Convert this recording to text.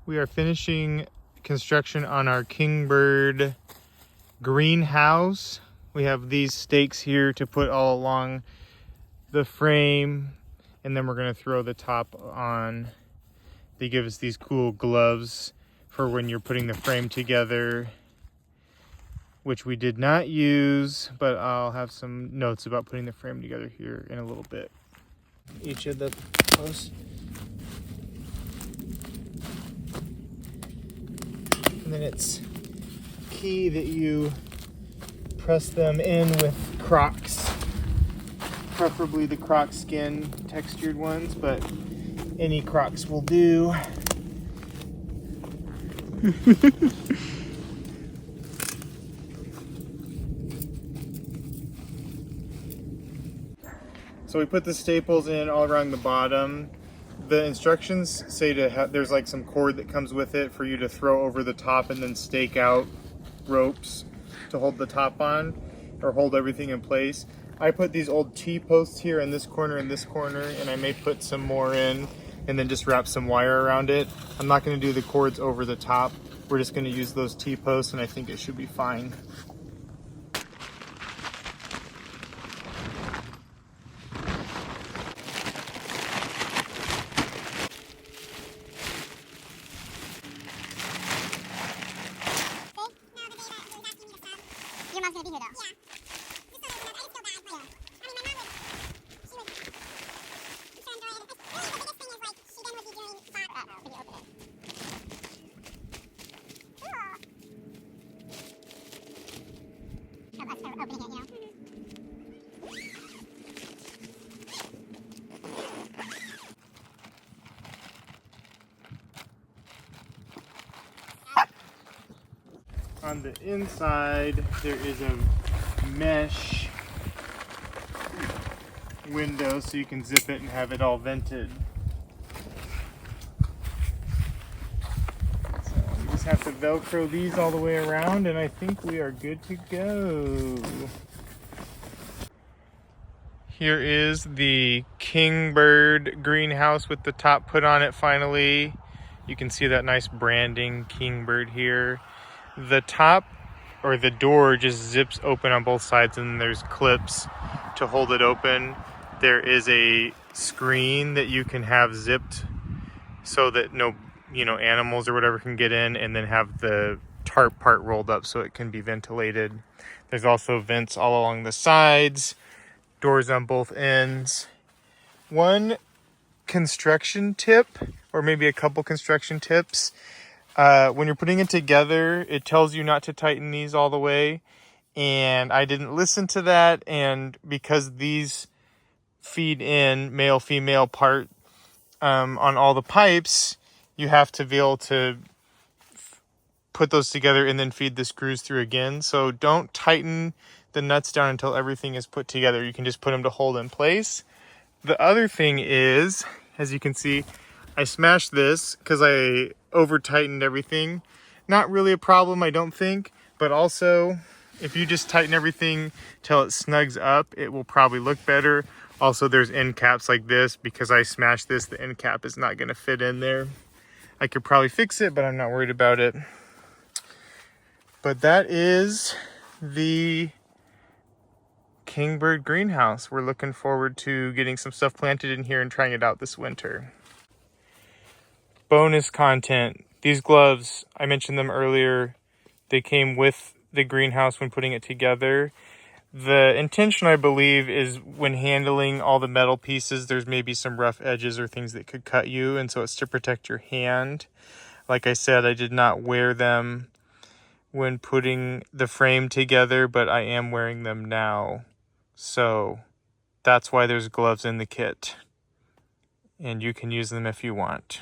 We are finishing construction on our Kingbird greenhouse. We have these stakes here to put all along the frame, and then we're going to throw the top on. They give us these cool gloves for when you're putting the frame together, which we did not use, but I'll have some notes about putting the frame together here in a little bit. Each of the posts. And then it's key that you press them in with Crocs, preferably the Croc skin textured ones, but any Crocs will do. So we put the staples in all around the bottom. The instructions say to have, there's like some cord that comes with it for you to throw over the top and then stake out ropes to hold the top on or hold everything in place. I put these old T-posts here in this corner and this corner, and I may put some more in and then just wrap some wire around it. I'm not going to do the cords over the top. We're just going to use those T-posts, and I think it should be fine. Your mom's gonna be here though. Yeah. On the inside, there is a mesh window so you can zip it and have it all vented. So you just have to Velcro these all the way around, and I think we are good to go. Here is the Kingbird greenhouse with the top put on it finally. You can see that nice branding, Kingbird here. The top or the door just zips open on both sides, and there's clips to hold it open. There is a screen that you can have zipped so that no, animals or whatever can get in, and then have the tarp part rolled up so it can be ventilated. There's also vents all along the sides, doors on both ends. One construction tip, or maybe a couple construction tips. When you're putting it together, it tells you not to tighten these all the way, and I didn't listen to that, and because these feed in male female part on all the pipes, you have to be able to put those together and then feed the screws through again. So don't tighten the nuts down until everything is put together. You can just put them to hold in place. The other thing is, as you can see, I smashed this because I over tightened everything. Not really a problem, I don't think, but also if you just tighten everything till it snugs up, it will probably look better. Also, there's end caps like this. Because I smashed this, the end cap is not going to fit in there. I could probably fix it, but I'm not worried about it. But that is the Kingbird greenhouse. We're looking forward to getting some stuff planted in here and trying it out this winter. Bonus content. These gloves, I mentioned them earlier. They came with the greenhouse when putting it together. The intention, I believe, is when handling all the metal pieces, there's maybe some rough edges or things that could cut you, and so it's to protect your hand. Like I said, I did not wear them when putting the frame together, but I am wearing them now. So that's why there's gloves in the kit, and you can use them if you want.